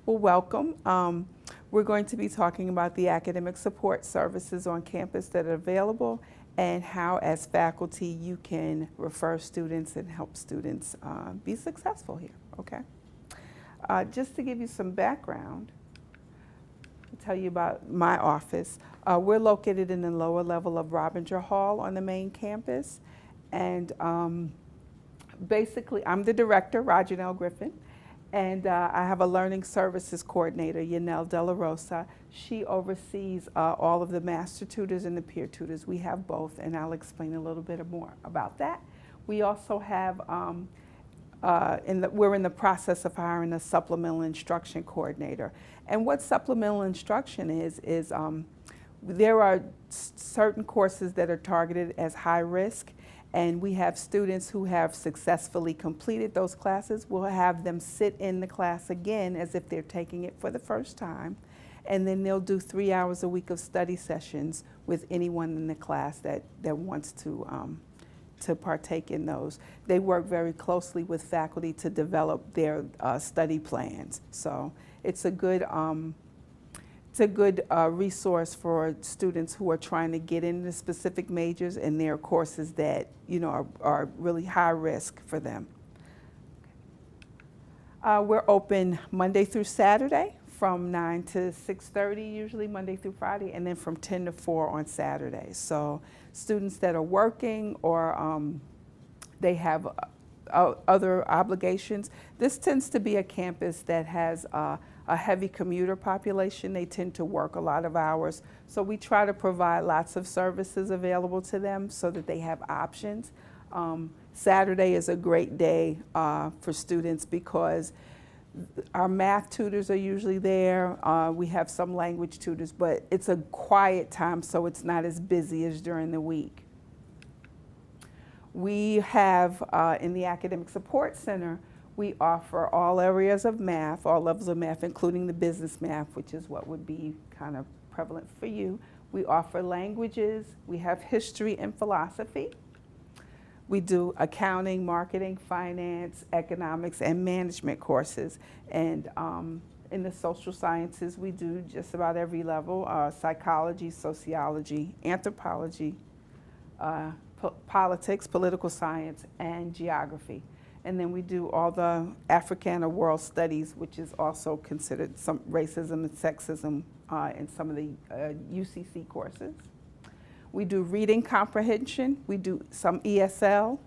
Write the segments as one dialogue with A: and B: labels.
A: Well, welcome. We're going to be talking about the academic support services on campus that are available and how, as faculty, you can refer students and help students be successful here, okay? Just to give you some background, I'll tell you about my office. We're located in the lower level of Rogernelle Hall on the main campus. And basically, I'm the director, Rogernelle Griffin. And I have a learning services coordinator, Yanelle De La Rosa. She oversees all of the master tutors and the peer tutors. We have both, and I'll explain a little bit more about that. We also have, we're in the process of hiring a supplemental instruction coordinator. And what supplemental instruction is there are certain courses that are targeted as high risk, and we have students who have successfully completed those classes. We'll have them sit in the class again as if they're taking it for the first time, and then they'll do 3 hours a week of study sessions with anyone in the class that wants to partake in those. They work very closely with faculty to develop their study plans. So it's a good resource for students who are trying to get into specific majors, and there are courses that are really high risk for them. We're open Monday through Saturday from 9 to 6:30, usually Monday through Friday, and then from 10 to 4 on Saturdays. So students that are working or they have other obligations. This tends to be a campus that has a heavy commuter population. They tend to work a lot of hours. So we try to provide lots of services available to them so that they have options. Saturday is a great day for students because our math tutors are usually there. We have some language tutors, but it's a quiet time, so it's not as busy as during the week. We have, in the Academic Support Center, we offer all areas of math, all levels of math, including the business math, which is what would be kind of prevalent for you. We offer languages. We have history and philosophy. We do accounting, marketing, finance, economics, and management courses. And in the social sciences, we do just about every level, psychology, sociology, anthropology, politics, political science, and geography. And then we do all the Africana world studies, which is also considered some racism and sexism in some of the UCC courses. We do reading comprehension, we do some ESL,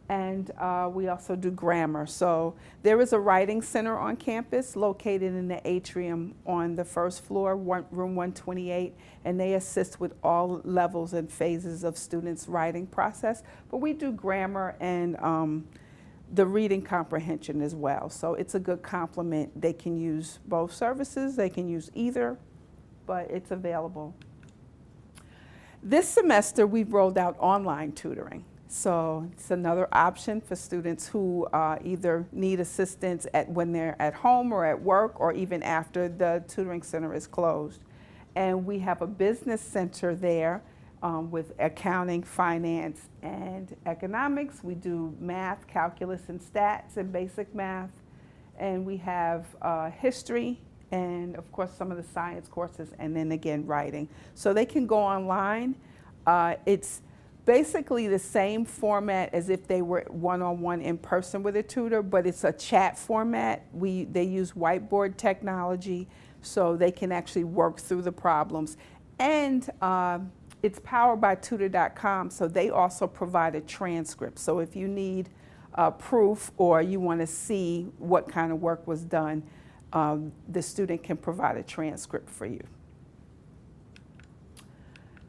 A: and we also do grammar. So there is a writing center on campus located in the atrium on the first floor, room 128, and they assist with all levels and phases of students' writing process. But we do grammar and the reading comprehension as well. So it's a good complement. They can use both services, they can use either, but it's available. This semester, we've rolled out online tutoring. So it's another option for students who either need assistance when they're at home or at work, or even after the tutoring center is closed. And we have a business center there with accounting, finance, and economics. We do math, calculus, and stats, and basic math. And we have history, and of course some of the science courses, and then again writing. So they can go online. It's basically the same format as if they were one-on-one in person with a tutor, but it's a chat format. They use whiteboard technology, so they can actually work through the problems. And it's powered by tutor.com, so they also provide a transcript. So if you need proof or you want to see what kind of work was done, the student can provide a transcript for you.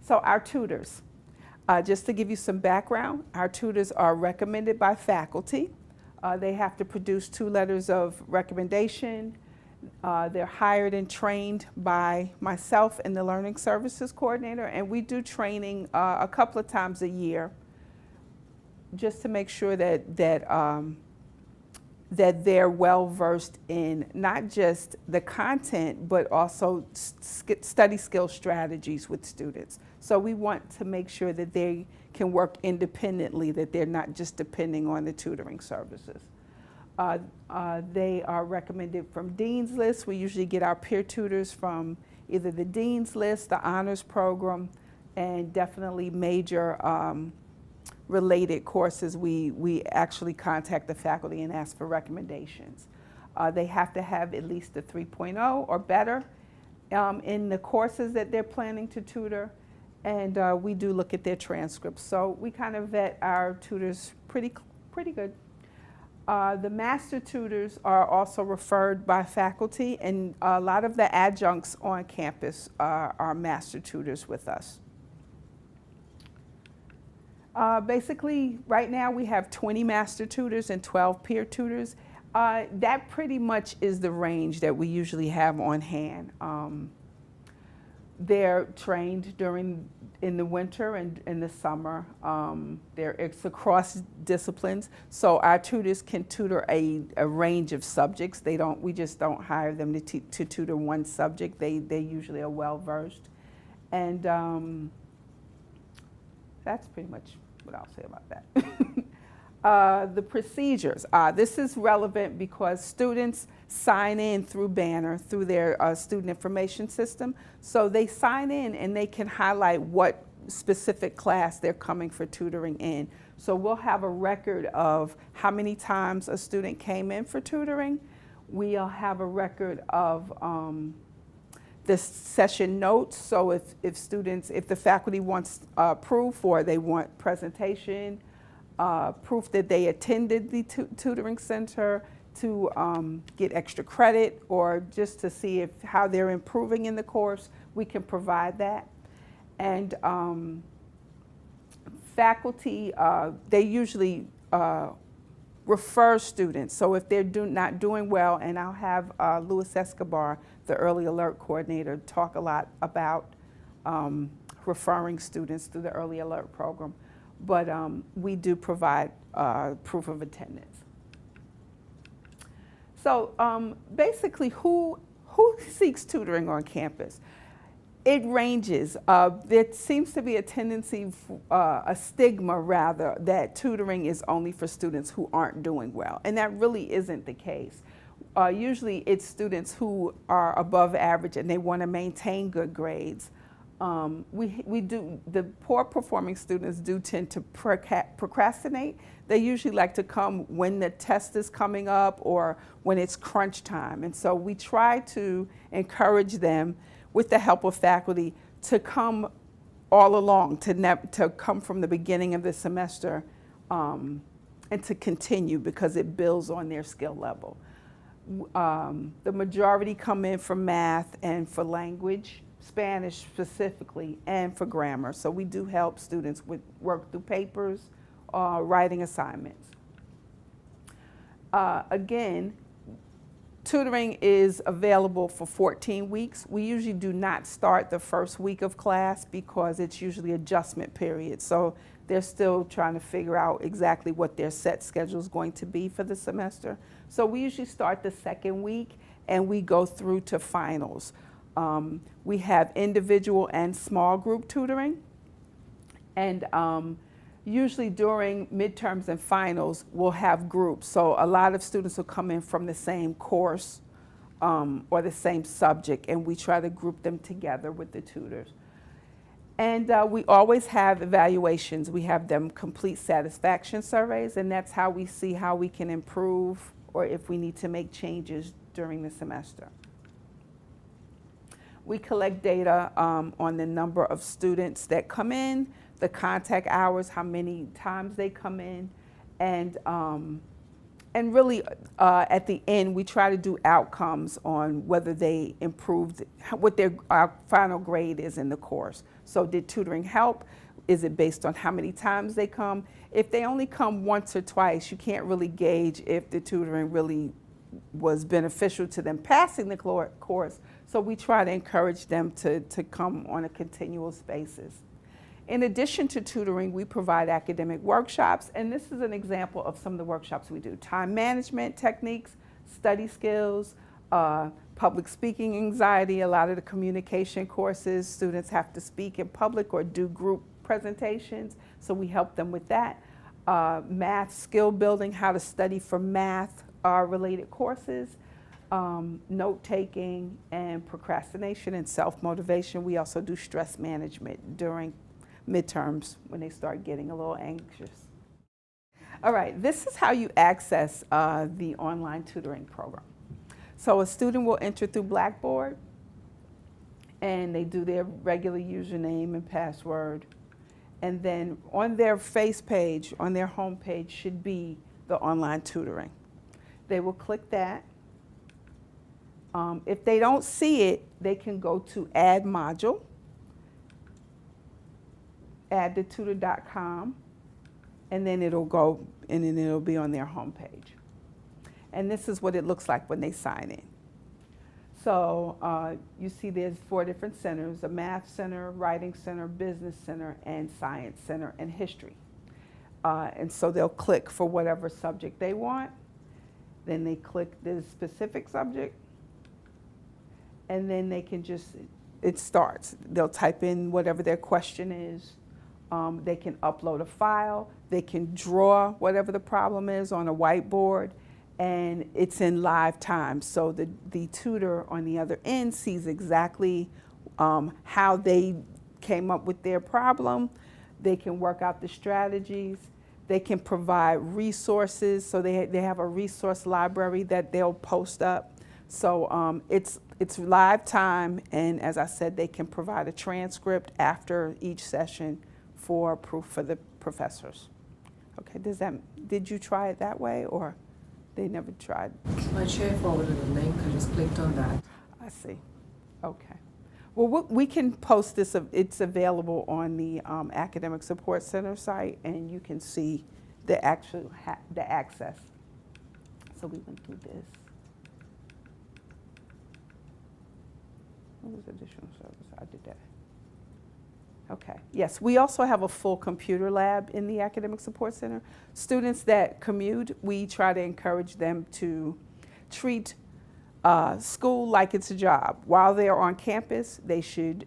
A: So our tutors, just to give you some background, our tutors are recommended by faculty. They have to produce 2 letters of recommendation. They're hired and trained by myself and the Learning Services Coordinator, and we do training a couple of times a year just to make sure that they're well versed in not just the content, but also study skill strategies with students. So we want to make sure that they can work independently, that they're not just depending on the tutoring services. They are recommended from Dean's List. We usually get our peer tutors from either the Dean's List, the Honors Program, and definitely major related courses. We actually contact the faculty and ask for recommendations. They have to have at least a 3.0 or better in the courses that they're planning to tutor, and we do look at their transcripts. So we kind of vet our tutors pretty good. The master tutors are also referred by faculty, and a lot of the adjuncts on campus are master tutors with us. Basically, right now we have 20 master tutors and 12 peer tutors. That pretty much is the range that we usually have on hand. They're trained in the winter and in the summer. It's across disciplines, so our tutors can tutor a range of subjects. We just don't hire them to tutor one subject. They usually are well versed, and that's pretty much what I'll say about that. The procedures. This is relevant because students sign in through Banner, through their student information system. So they sign in and they can highlight what specific class they're coming for tutoring in. So we'll have a record of how many times a student came in for tutoring. We'll have a record of the session notes. So if the faculty wants proof or they want presentation, proof that they attended the tutoring center to get extra credit, or just to see how they're improving in the course, we can provide that. And faculty, they usually refer students. So if they're not doing well, and I'll have Louis Escobar, the early alert coordinator, talk a lot about referring students through the early alert program. But we do provide proof of attendance. So basically, who seeks tutoring on campus? It ranges. There seems to be a tendency, a stigma rather, that tutoring is only for students who aren't doing well, and that really isn't the case. Usually it's students who are above average and they want to maintain good grades. The poor performing students do tend to procrastinate. They usually like to come when the test is coming up or when it's crunch time. And so we try to encourage them, with the help of faculty, to come all along, to come from the beginning of the semester and to continue, because it builds on their skill level. The majority come in for math and for language, Spanish specifically, and for grammar. So we do help students with work through papers, writing assignments. Again, tutoring is available for 14 weeks. We usually do not start the first week of class because it's usually adjustment period. So they're still trying to figure out exactly what their set schedule is going to be for the semester. So we usually start the second week and we go through to finals. We have individual and small group tutoring, and usually during midterms and finals we'll have groups. So a lot of students will come in from the same course or the same subject, and we try to group them together with the tutors. And we always have evaluations. We have them complete satisfaction surveys, and that's how we see how we can improve or if we need to make changes during the semester. We collect data on the number of students that come in, the contact hours, how many times they come in, and really at the end we try to do outcomes on whether they improved, what their final grade is in the course. So did tutoring help? Is it based on how many times they come? If they only come once or twice, you can't really gauge if the tutoring really was beneficial to them passing the course. So we try to encourage them to come on a continuous basis. In addition to tutoring, we provide academic workshops, and this is an example of some of the workshops we do. Time management techniques, study skills, public speaking anxiety. A lot of the communication courses, students have to speak in public or do group presentations, so we help them with that. Math skill building, how to study for math related courses, note-taking and procrastination and self-motivation. We also do stress management during midterms when they start getting a little anxious. All right, this is how you access the online tutoring program. So a student will enter through Blackboard and they do their regular username and password. And then on their face page, on their home page, should be the online tutoring. They will click that. If they don't see it, they can go to Add Module, add to tutor.com, and then it'll go, and then it'll be on their home page. And this is what it looks like when they sign in. So you see there's 4 different centers: a math center, writing center, business center, and science center, and history. And so they'll click for whatever subject they want. Then they click the specific subject, and then they can just, it starts. They'll type in whatever their question is. They can upload a file. They can draw whatever the problem is on a whiteboard. And it's in live time. So the tutor on the other end sees exactly how they came up with their problem. They can work out the strategies. They can provide resources. So they have a resource library that they'll post up. So it's live time. And as I said, they can provide a transcript after each session for proof for the professors. Okay, did you try it that way, or? They never tried.
B: My chair forwarded a link. I just clicked on that.
A: I see. Okay. Well, we can post this. It's available on the Academic Support Center site, and you can see the actual the access. So we went through this. What was additional service? I did that. Okay, yes, we also have a full computer lab in the Academic Support Center. Students that commute, we try to encourage them to treat school like it's a job. While they're on campus, they should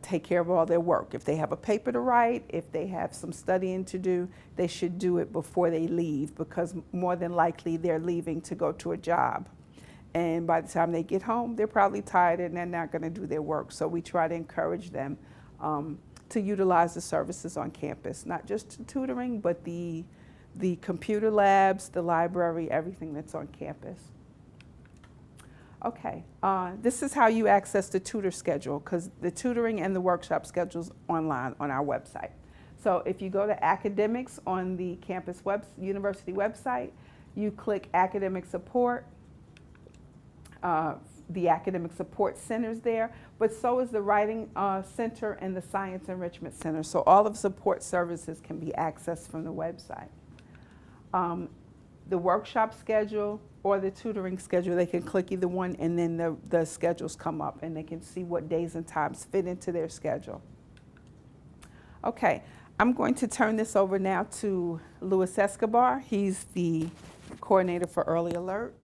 A: take care of all their work. If they have a paper to write, if they have some studying to do, they should do it before they leave, because more than likely they're leaving to go to a job. And by the time they get home, they're probably tired and they're not gonna do their work. So we try to encourage them to utilize the services on campus, not just tutoring, but the computer labs, the library, everything that's on campus. Okay, this is how you access the tutor schedule, because the tutoring and the workshop schedule's online on our website. So if you go to academics on the campus university website, you click academic support. The academic support centers there, but so is the writing center and the science enrichment center. So all of support services can be accessed from the website. The workshop schedule or the tutoring schedule, they can click either one, and then the schedules come up and they can see what days and times fit into their schedule. Okay, I'm going to turn this over now to Luis Escobar. He's the coordinator for Early Alert.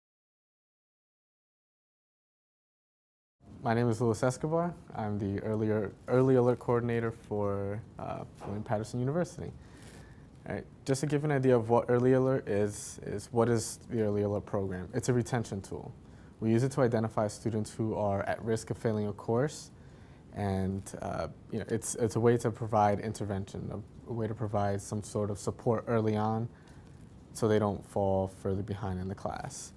C: My name is Luis Escobar. I'm the early alert coordinator for Paterson University. All right. Just to give an idea of what Early Alert is what is the Early Alert program? It's a retention tool. We use it to identify students who are at risk of failing a course, and it's a way to provide intervention, a way to provide some sort of support early on, so they don't fall further behind in the class.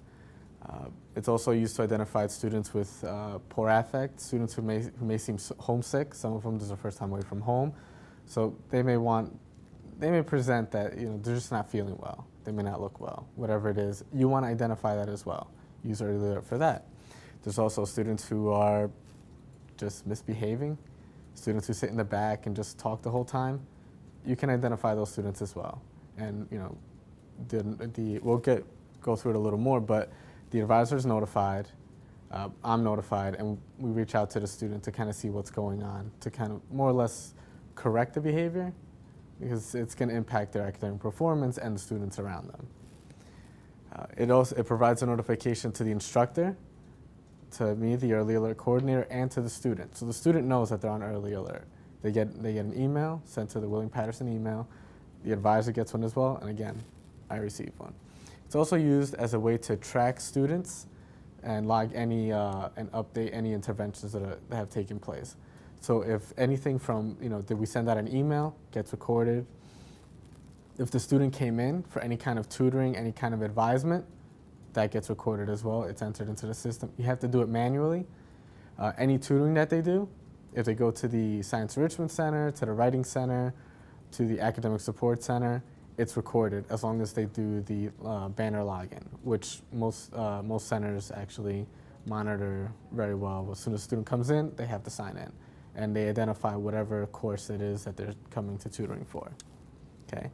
C: It's also used to identify students with poor affect, students who may seem homesick. Some of them, this is their first time away from home, so they may present that they're just not feeling well. They may not look well. Whatever it is, you want to identify that as well. Use Early Alert for that. There's also students who are just misbehaving, students who sit in the back and just talk the whole time. You can identify those students as well, and we'll go through it a little more, but the advisor is notified, I'm notified, and we reach out to the student to kind of see what's going on, to kind of more or less correct the behavior, because it's going to impact their academic performance and the students around them. It provides a notification to the instructor, to me, the Early Alert coordinator, and to the student. So the student knows that they're on Early Alert. They get an email sent to the William Paterson email. The advisor gets one as well, and again, I receive one. It's also used as a way to track students and log any and update any interventions that have taken place. So if anything from, did we send out an email, gets recorded. If the student came in for any kind of tutoring, any kind of advisement, that gets recorded as well. It's entered into the system. You have to do it manually. Any tutoring that they do, if they go to the Science Enrichment Center, to the Writing Center, to the Academic Support Center, it's recorded as long as they do the banner login, which most centers actually monitor very well. As soon as a student comes in, they have to sign in, and they identify whatever course it is that they're coming to tutoring for. Okay.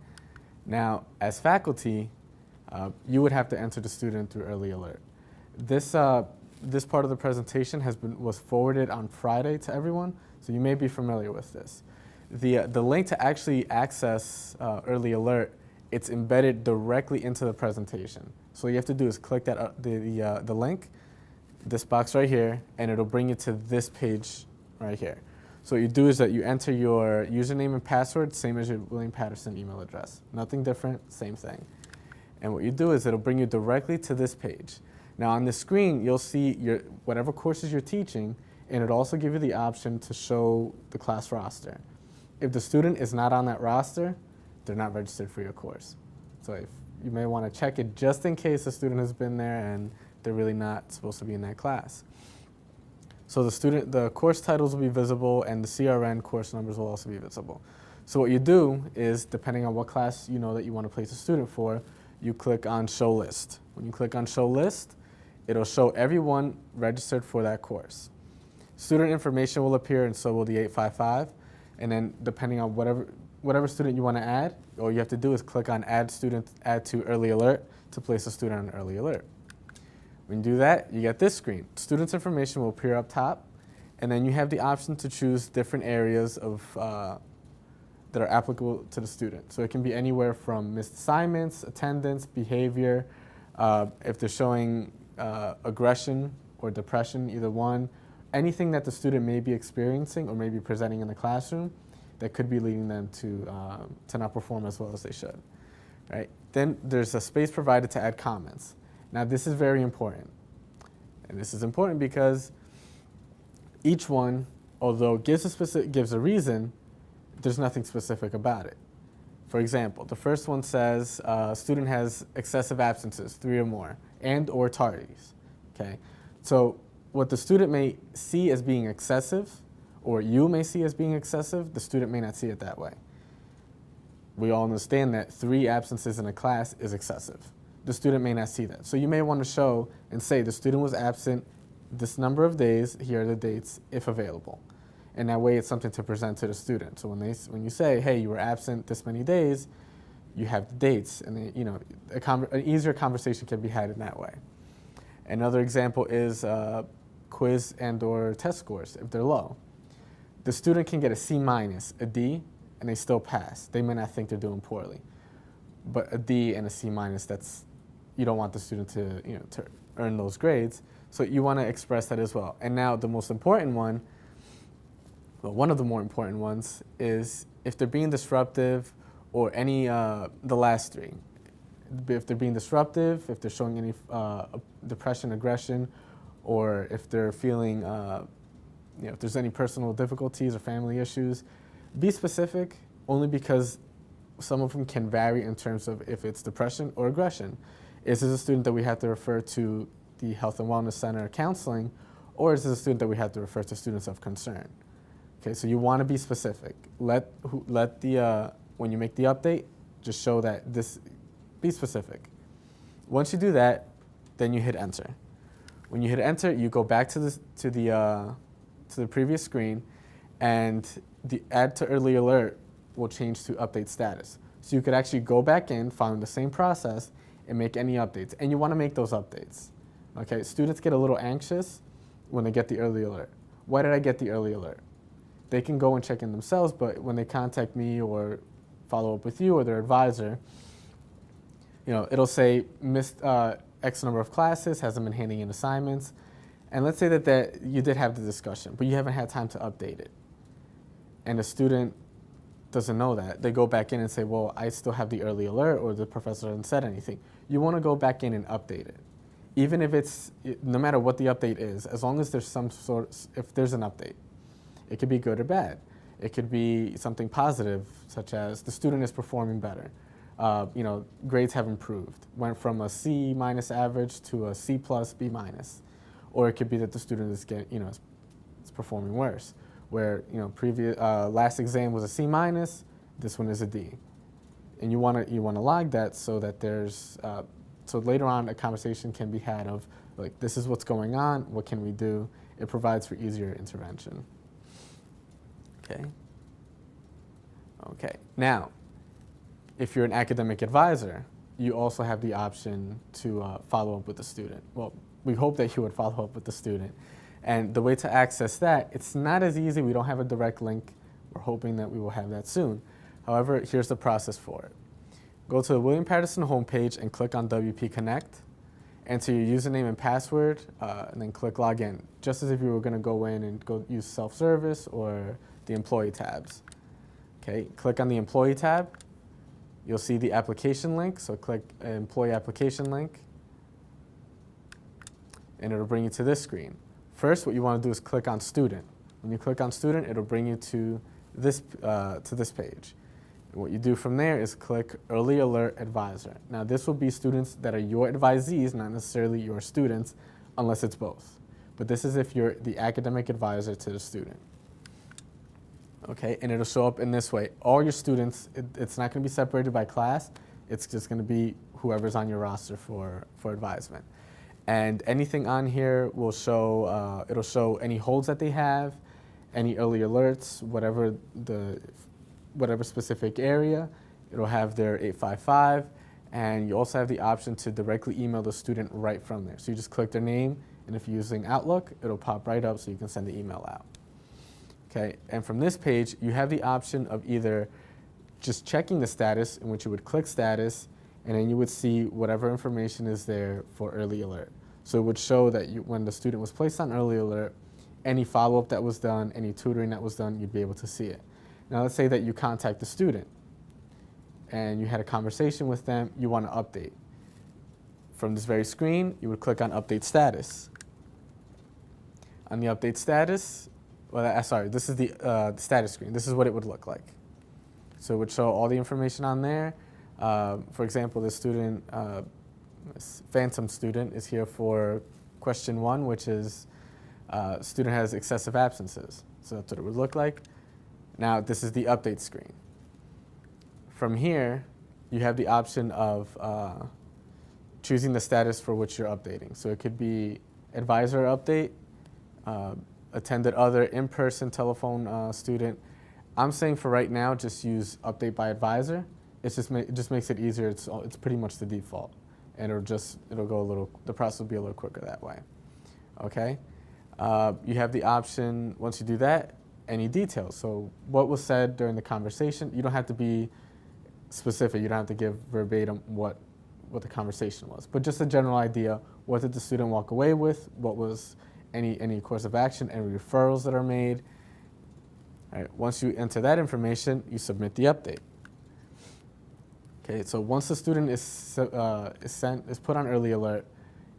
C: Now, as faculty, you would have to enter the student through Early Alert. This part of the presentation was forwarded on Friday to everyone, so you may be familiar with this. The link to actually access Early Alert, it's embedded directly into the presentation. So all you have to do is click the link, this box right here, and it'll bring you to this page right here. So what you do is that you enter your username and password, same as your William Paterson email address. Nothing different, same thing. And what you do is it'll bring you directly to this page. Now on the screen, you'll see whatever courses you're teaching, and it'll also give you the option to show the class roster. If the student is not on that roster, they're not registered for your course. So you may want to check it just in case the student has been there and they're really not supposed to be in that class. So the course titles will be visible, and the CRN course numbers will also be visible. So what you do is, depending on what class you know that you want to place a student for, you click on Show List. When you click on Show List, it'll show everyone registered for that course. Student information will appear, and so will the 855. And then depending on whatever student you want to add, all you have to do is click on Add to Early Alert to place a student on Early Alert. When you do that, you get this screen. Students' information will appear up top, and then you have the option to choose different areas that are applicable to the student. So it can be anywhere from missed assignments, attendance, behavior, if they're showing aggression or depression, either one, anything that the student may be experiencing or may be presenting in the classroom that could be leading them to not perform as well as they should. Right? Then there's a space provided to add comments. Now this is very important. And this is important because each one, although gives a reason, there's nothing specific about it. For example, the first one says student has excessive absences, 3 or more, and or tardies. Okay? So what the student may see as being excessive, or you may see as being excessive, the student may not see it that way. We all understand that 3 absences in a class is excessive. The student may not see that. So you may want to show and say the student was absent this number of days, here are the dates, if available. And that way it's something to present to the student. So when you say, hey, you were absent this many days, you have the dates, and an easier conversation can be had in that way. Another example is quiz and or test scores, if they're low. The student can get a C-, a D, and they still pass. They may not think they're doing poorly. But a D and a C-, you don't want the student to earn those grades. So you want to express that as well. And now the most important one, well, one of the more important ones, is if they're being disruptive, or any, the last 3. If they're being disruptive, if they're showing any depression, aggression, or if they're feeling, if there's any personal difficulties or family issues, be specific, only because some of them can vary in terms of if it's depression or aggression. Is this a student that we have to refer to the Health and Wellness Center counseling, or is this a student that we have to refer to students of concern? Okay, so you want to be specific. When you make the update, just show that be specific. Once you do that, then you hit enter. When you hit enter, you go back to the previous screen, and the add to early alert will change to update status. So you could actually go back in, follow the same process, and make any updates. And you want to make those updates. Okay, students get a little anxious when they get the early alert. Why did I get the early alert? They can go and check in themselves, but when they contact me or follow up with you or their advisor, it'll say missed X number of classes, hasn't been handing in assignments. And let's say that you did have the discussion, but you haven't had time to update it. And the student doesn't know that. They go back in and say, well, I still have the early alert, or the professor hasn't said anything. You want to go back in and update it. Even if it's, no matter what the update is, as long as there's some sort, if there's an update. It could be good or bad. It could be something positive, such as the student is performing better. Grades have improved, went from a C minus average to a C plus, B minus. Or it could be that the student is getting, is performing worse, where, last exam was a C minus, this one is a D. And you want to log that so that there's, so later on a conversation can be had of, like, this is what's going on, what can we do? It provides for easier intervention. Okay. Now, if you're an academic advisor, you also have the option to follow up with the student. Well, we hope that you would follow up with the student. And the way to access that, it's not as easy. We don't have a direct link. We're hoping that we will have that soon. However, here's the process for it. Go to the William Paterson homepage and click on WP Connect. Enter your username and password, and then click Login, just as if you were going to go in and go use self-service or the employee tabs. Okay, click on the employee tab. You'll see the application link, so click employee application link, and it'll bring you to this screen. First, what you want to do is click on student. When you click on student, it'll bring you to this page. And what you do from there is click Early Alert Advisor. Now, this will be students that are your advisees, not necessarily your students, unless it's both. But this is if you're the academic advisor to the student. Okay, and it'll show up in this way. All your students, it's not going to be separated by class. It's just going to be whoever's on your roster for advisement. And anything on here will show, it'll show any holds that they have, any early alerts, whatever specific area. It'll have their 855, and you also have the option to directly email the student right from there. So you just click their name, and if you're using Outlook, it'll pop right up so you can send the email out. Okay, and from this page, you have the option of either just checking the status, in which you would click status, and then you would see whatever information is there for early alert. So it would show that when the student was placed on early alert, any follow-up that was done, any tutoring that was done, you'd be able to see it. Now let's say that you contact the student, and you had a conversation with them, you want to update. From this very screen, you would click on Update Status. On the Update Status, this is the status screen. This is what it would look like. So it would show all the information on there. For example, the student, phantom student, is here for question 1, which is student has excessive absences. So that's what it would look like. Now, this is the update screen. From here, you have the option of choosing the status for which you're updating. So it could be advisor update, attended other, in-person, telephone student. I'm saying for right now, just use update by advisor. It just makes it easier. It's pretty much the default, and the process will be a little quicker that way. Okay, you have the option once you do that, any details. So what was said during the conversation. You don't have to be specific. You don't have to give verbatim what the conversation was, but just a general idea. What did the student walk away with? What was any course of action, any referrals that are made. All right, once you enter that information, you submit the update. Okay, so once the student is put on early alert,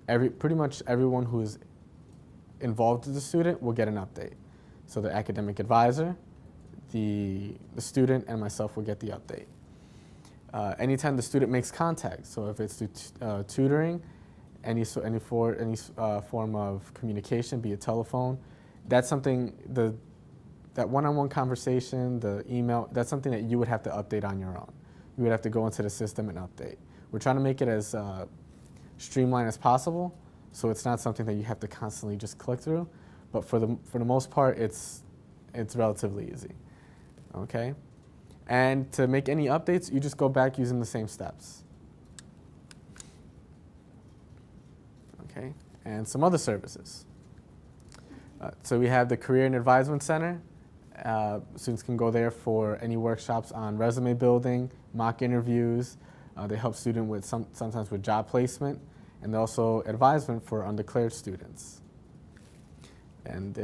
C: pretty much everyone who is involved with the student will get an update. So the academic advisor, the student, and myself will get the update. Anytime the student makes contact, so if it's through tutoring, any form of communication, be it telephone, that's something, that one-on-one conversation, the email, that's something that you would have to update on your own. You would have to go into the system and update. We're trying to make it as streamlined as possible, so it's not something that you have to constantly just click through, but for the most part, it's relatively easy, okay? And to make any updates, you just go back using the same steps. Okay, and some other services. So we have the Career and Advisement Center. Students can go there for any workshops on resume building, mock interviews. They help students with sometimes with job placement, and also advisement for undeclared students. And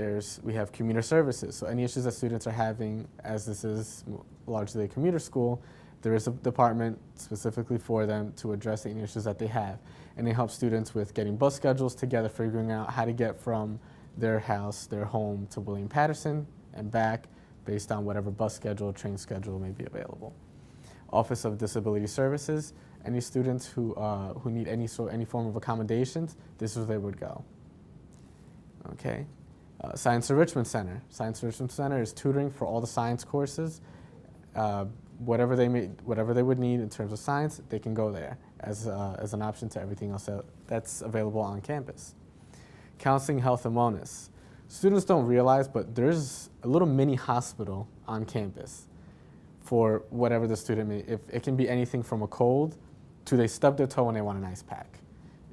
C: we have commuter services. So any issues that students are having, as this is largely a commuter school, there is a department specifically for them to address any issues that they have. And they help students with getting bus schedules together, figuring out how to get from their house, their home, to William Paterson and back based on whatever bus schedule, train schedule may be available. Office of Disability Services, any students who need any form of accommodations, this is where they would go. Okay. Science Enrichment Center. Science Enrichment Center is tutoring for all the science courses. Whatever they would need in terms of science, they can go there as an option to everything else that's available on campus. Counseling, Health, and Wellness. Students don't realize, but there's a little mini hospital on campus for whatever the student may. If it can be anything from a cold to they stub their toe and they want an ice pack.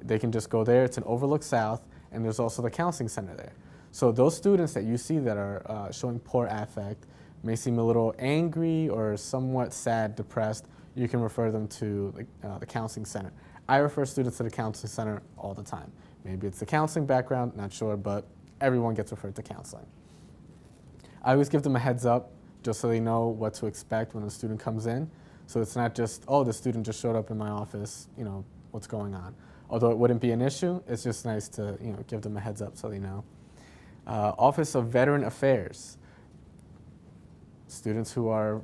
C: They can just go there. It's an Overlook South, and there's also the counseling center there. So those students that you see that are showing poor affect, may seem a little angry or somewhat sad, depressed, you can refer them to the counseling center. I refer students to the counseling center all the time. Maybe it's the counseling background, not sure, but everyone gets referred to counseling. I always give them a heads up just so they know what to expect when a student comes in. So it's not just, oh, the student just showed up in my office, what's going on. Although it wouldn't be an issue, it's just nice to give them a heads up so they know. Office of Veteran Affairs. Students who are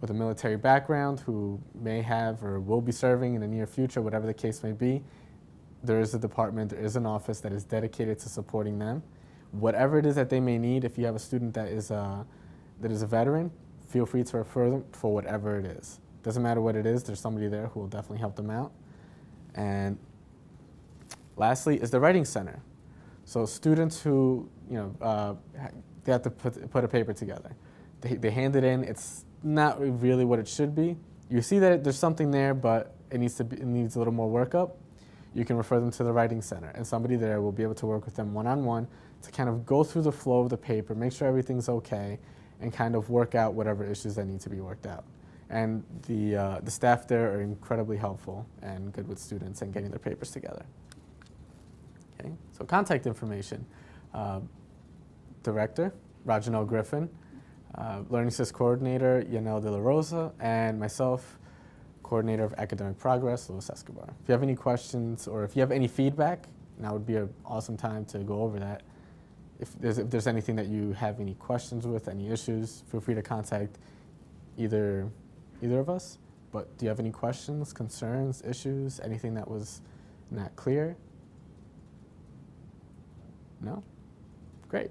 C: with a military background, who may have or will be serving in the near future, whatever the case may be, there is a department, there is an office that is dedicated to supporting them. Whatever it is that they may need, if you have a student that is a veteran, feel free to refer them for whatever it is. Doesn't matter what it is, there's somebody there who will definitely help them out. And lastly is the Writing Center. So students who, they have to put a paper together. They hand it in, it's not really what it should be. You see that there's something there, but it needs a little more workup. You can refer them to the Writing Center, and somebody there will be able to work with them one-on-one to kind of go through the flow of the paper, make sure everything's okay, and kind of work out whatever issues that need to be worked out. And the staff there are incredibly helpful and good with students and getting their papers together. Okay, so contact information. Director, Rogernelle Griffin. Learning Assist Coordinator, Yanel De La Rosa, and myself, Coordinator of Academic Progress, Louis Escobar. If you have any questions or if you have any feedback, now would be an awesome time to go over that. If there's anything that you have any questions with, any issues, feel free to contact either of us. But do you have any questions, concerns, issues, anything that was not clear? No? Great.